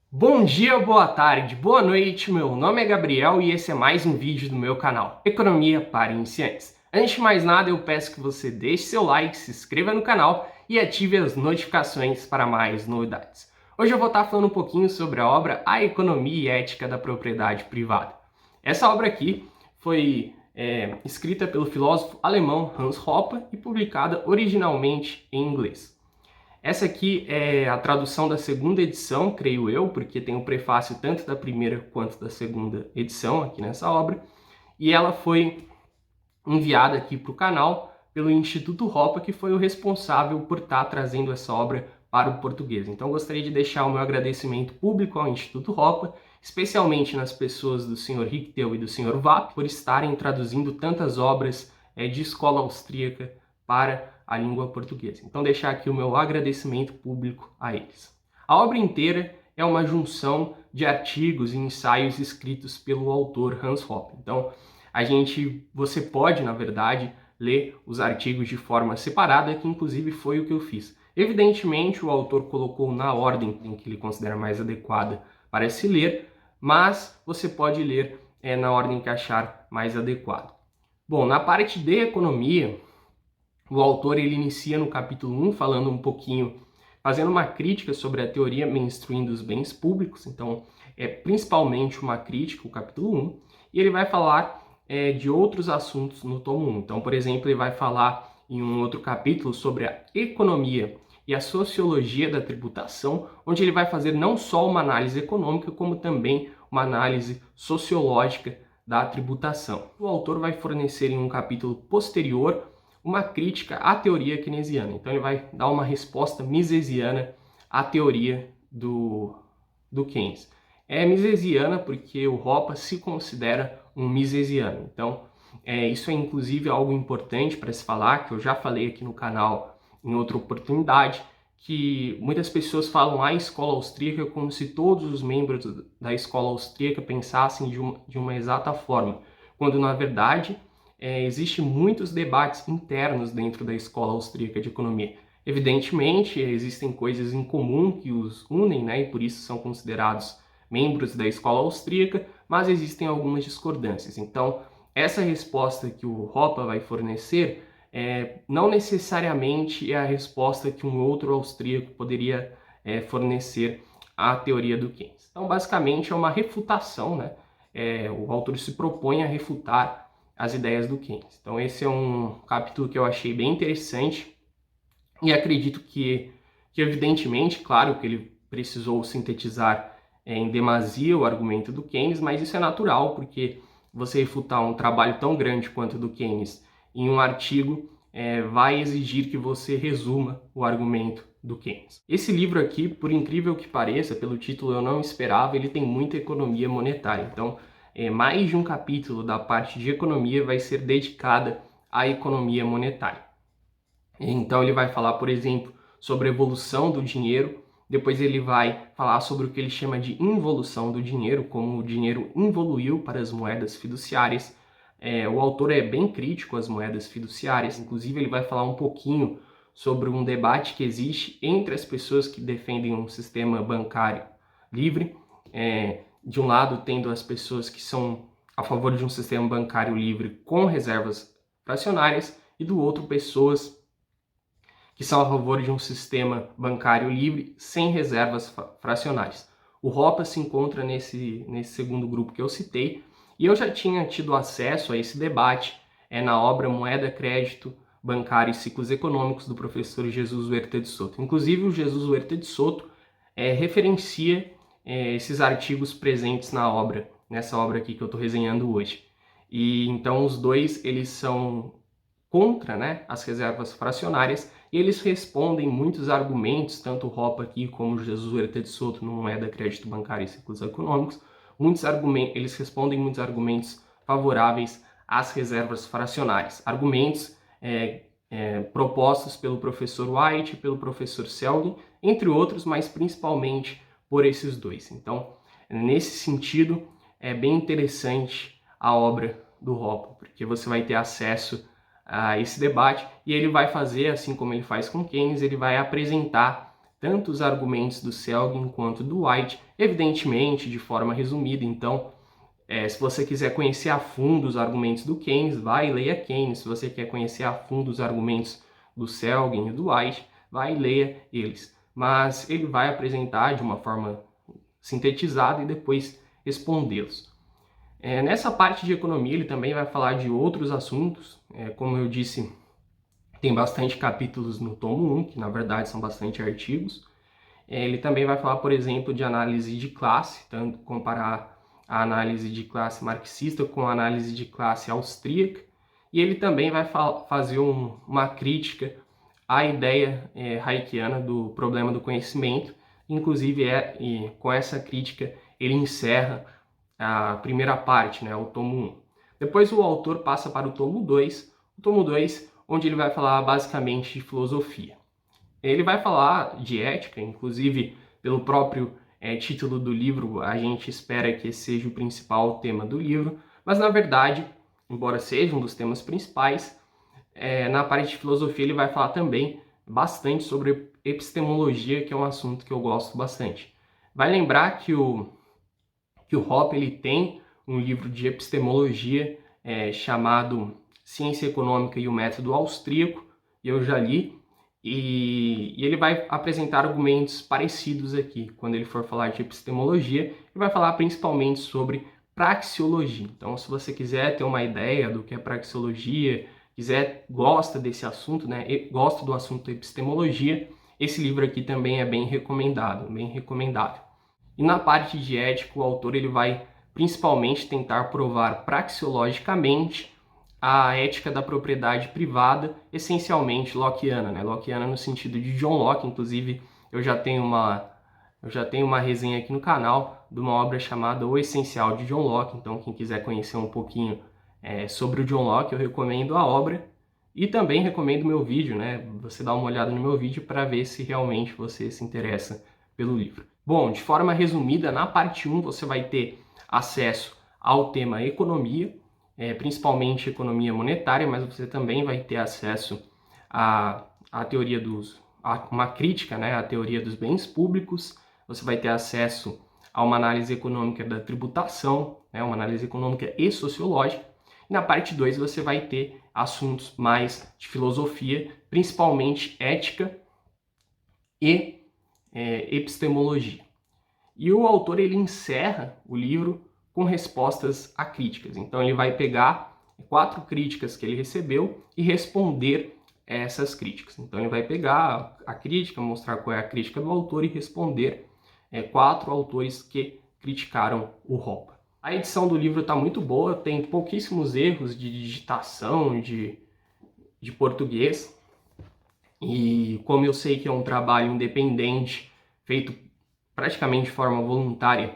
Bom dia, boa tarde, boa noite, meu nome é Gabriel e esse é mais um vídeo do meu canal Economia para Iniciantes. Antes de mais nada, eu peço que você deixe seu like, se inscreva no canal e ative as notificações para mais novidades. Hoje eu vou estar falando um pouquinho sobre a obra A Economia e Ética da Propriedade Privada. Essa obra aqui foi escrita pelo filósofo alemão Hans Hoppe e publicada originalmente em inglês. Essa aqui é a tradução da segunda edição, creio eu, porque tem o prefácio tanto da primeira quanto da segunda edição aqui nessa obra. E ela foi enviada aqui para o canal pelo Instituto Hoppe, que foi o responsável por estar trazendo essa obra para o português. Então gostaria de deixar o meu agradecimento público ao Instituto Hoppe, especialmente nas pessoas do Sr. Richtel e do Sr. Vapp, por estarem traduzindo tantas obras de escola austríaca para a língua portuguesa. Então deixar aqui o meu agradecimento público a eles. A obra inteira é uma junção de artigos e ensaios escritos pelo autor Hans Hoppe. Então, você pode, na verdade, ler os artigos de forma separada, que inclusive foi o que eu fiz. Evidentemente, o autor colocou na ordem em que ele considera mais adequada para se ler, mas você pode ler na ordem que achar mais adequado. Bom, na parte de economia, o autor ele inicia no capítulo 1 falando um pouquinho, fazendo uma crítica sobre a teoria mainstream dos bens públicos, então é principalmente uma crítica, o capítulo 1, e ele vai falar de outros assuntos no tomo 1. Então, por exemplo, ele vai falar em um outro capítulo sobre a economia e a sociologia da tributação, onde ele vai fazer não só uma análise econômica, como também uma análise sociológica da tributação. O autor vai fornecer em um capítulo posterior uma crítica à teoria keynesiana. Então ele vai dar uma resposta misesiana à teoria do Keynes. É misesiana porque o Hoppe se considera um misesiano. Então isso é inclusive algo importante para se falar, que eu já falei aqui no canal em outra oportunidade, que muitas pessoas falam a escola austríaca como se todos os membros da escola austríaca pensassem de uma exata forma, quando na verdade existem muitos debates internos dentro da escola austríaca de economia. Evidentemente, existem coisas em comum que os unem, né, e por isso são considerados membros da escola austríaca, mas existem algumas discordâncias. Então, essa resposta que o Hoppe vai fornecer não necessariamente é a resposta que um outro austríaco poderia fornecer à teoria do Keynes. Então, basicamente, é uma refutação, né? O autor se propõe a refutar as ideias do Keynes. Então, esse é um capítulo que eu achei bem interessante e acredito que evidentemente, claro que ele precisou sintetizar em demasia o argumento do Keynes, mas isso é natural, porque você refutar um trabalho tão grande quanto o do Keynes em um artigo vai exigir que você resuma o argumento do Keynes. Esse livro aqui, por incrível que pareça, pelo título eu não esperava, ele tem muita economia monetária. Então, mais de um capítulo da parte de economia vai ser dedicada à economia monetária. Então ele vai falar, por exemplo, sobre a evolução do dinheiro, depois ele vai falar sobre o que ele chama de involução do dinheiro, como o dinheiro evoluiu para as moedas fiduciárias. O autor é bem crítico às moedas fiduciárias, inclusive ele vai falar um pouquinho sobre um debate que existe entre as pessoas que defendem um sistema bancário livre, de um lado tendo as pessoas que são a favor de um sistema bancário livre com reservas fracionárias, e do outro pessoas que são a favor de um sistema bancário livre sem reservas fracionárias. O Hoppe se encontra nesse segundo grupo que eu citei, e eu já tinha tido acesso a esse debate na obra Moeda, Crédito, Bancário e Ciclos Econômicos, do professor Jesus Huerta de Soto. Inclusive, o Jesus Huerta de Soto referencia esses artigos presentes na obra, nessa obra aqui que eu estou resenhando hoje. E então os dois eles são contra, né, as reservas fracionárias, e eles respondem muitos argumentos, tanto o Hoppe aqui como o Jesus Huerta de Soto no Moeda, Crédito Bancário e Ciclos Econômicos, eles respondem muitos argumentos favoráveis às reservas fracionárias, argumentos propostos pelo professor White e pelo professor Selgin, entre outros, mas principalmente por esses dois. Então, nesse sentido, é bem interessante a obra do Hoppe, porque você vai ter acesso a esse debate, e ele vai fazer, assim como ele faz com Keynes, ele vai apresentar tanto os argumentos do Selgin quanto do White, evidentemente de forma resumida. Então, se você quiser conhecer a fundo os argumentos do Keynes, vai e leia Keynes. Se você quer conhecer a fundo os argumentos do Selgin e do White, vai e leia eles. Mas ele vai apresentar de uma forma sintetizada e depois respondê-los. Nessa parte de economia, ele também vai falar de outros assuntos. Como eu disse, tem bastante capítulos no tomo 1, que na verdade são bastante artigos. Ele também vai falar, por exemplo, de análise de classe, tanto comparar a análise de classe marxista com a análise de classe austríaca. E ele também vai fazer uma crítica à ideia hayeckiana do problema do conhecimento. Inclusive, com essa crítica, ele encerra a primeira parte, né, o tomo 1. Depois o autor passa para o tomo 2, onde ele vai falar basicamente de filosofia. Ele vai falar de ética, inclusive pelo próprio título do livro, a gente espera que esse seja o principal tema do livro, mas na verdade, embora seja um dos temas principais, na parte de filosofia ele vai falar também bastante sobre epistemologia, que é um assunto que eu gosto bastante. Vai lembrar que o Hoppe ele tem um livro de epistemologia chamado Ciência Econômica e o Método Austríaco, e eu já li, e ele vai apresentar argumentos parecidos aqui. Quando ele for falar de epistemologia, ele vai falar principalmente sobre praxeologia. Então, se você quiser ter uma ideia do que é praxeologia, gosta desse assunto, né, gosta do assunto epistemologia, esse livro aqui também é bem recomendado, bem recomendável. E na parte de ética, o autor ele vai principalmente tentar provar praxeologicamente a ética da propriedade privada, essencialmente lockeana, né? Lockeana no sentido de John Locke. Inclusive, eu já tenho uma resenha aqui no canal de uma obra chamada O Essencial de John Locke. Então, quem quiser conhecer um pouquinho sobre o John Locke, eu recomendo a obra. E também recomendo o meu vídeo, né? Você dá uma olhada no meu vídeo para ver se realmente você se interessa pelo livro. Bom, de forma resumida, na parte 1 você vai ter acesso ao tema economia, principalmente economia monetária, mas você também vai ter acesso à teoria uma crítica, né, à teoria dos bens públicos. Você vai ter acesso a uma análise econômica da tributação, né, uma análise econômica e sociológica. E na parte 2 você vai ter assuntos mais de filosofia, principalmente ética e epistemologia. E o autor ele encerra o livro com respostas a críticas. Então ele vai pegar 4 críticas que ele recebeu e responder essas críticas. Então ele vai pegar a crítica, mostrar qual é a crítica do autor e responder 4 autores que criticaram o Hoppe. A edição do livro está muito boa, tem pouquíssimos erros de digitação, de português. E como eu sei que é um trabalho independente, feito praticamente de forma voluntária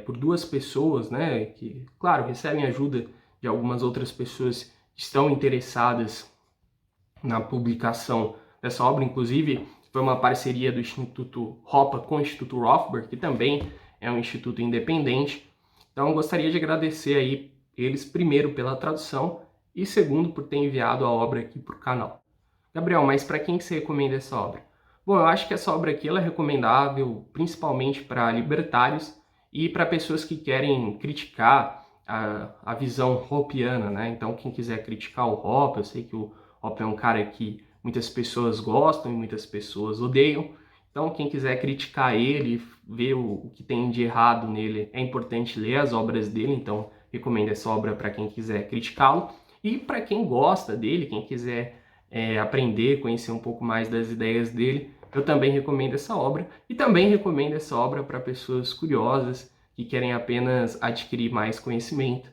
por 2 pessoas, né, que, claro, recebem ajuda de algumas outras pessoas que estão interessadas na publicação dessa obra. Inclusive, foi uma parceria do Instituto Hoppe com o Instituto Rothbard, que também é um instituto independente. Então, gostaria de agradecer aí eles, primeiro, pela tradução e, segundo, por ter enviado a obra aqui para o canal. Gabriel, mas para quem que você recomenda essa obra? Bom, eu acho que essa obra aqui ela é recomendável principalmente para libertários e para pessoas que querem criticar a visão hoppiana, né? Então, quem quiser criticar o Hoppe, eu sei que o Hoppe é um cara que muitas pessoas gostam e muitas pessoas odeiam. Então, quem quiser criticar ele, ver o que tem de errado nele, é importante ler as obras dele. Então, recomendo essa obra para quem quiser criticá-lo. E para quem gosta dele, quem quiser aprender, conhecer um pouco mais das ideias dele, eu também recomendo essa obra. E também recomendo essa obra para pessoas curiosas que querem apenas adquirir mais conhecimento,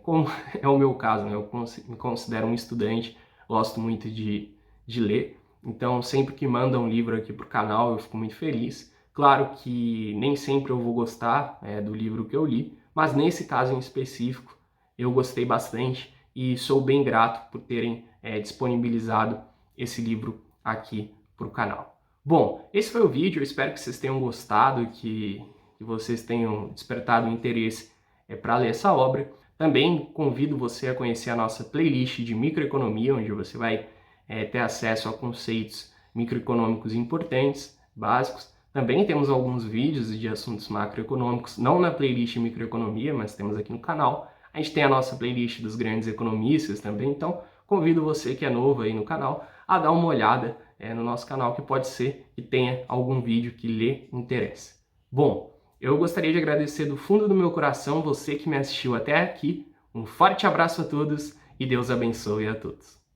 como é o meu caso, né? Eu me considero um estudante, gosto muito de ler, então sempre que mandam um livro aqui para o canal eu fico muito feliz. Claro que nem sempre eu vou gostar do livro que eu li, mas nesse caso em específico eu gostei bastante e sou bem grato por terem disponibilizado esse livro aqui para o canal. Bom, esse foi o vídeo, eu espero que vocês tenham gostado, que vocês tenham despertado o interesse para ler essa obra. Também convido você a conhecer a nossa playlist de microeconomia, onde você vai ter acesso a conceitos microeconômicos importantes, básicos. Também temos alguns vídeos de assuntos macroeconômicos, não na playlist microeconomia, mas temos aqui no canal. A gente tem a nossa playlist dos grandes economistas também, então convido você que é novo aí no canal a dar uma olhada no nosso canal, que pode ser que tenha algum vídeo que lhe interesse. Bom, eu gostaria de agradecer do fundo do meu coração você que me assistiu até aqui. Um forte abraço a todos e Deus abençoe a todos.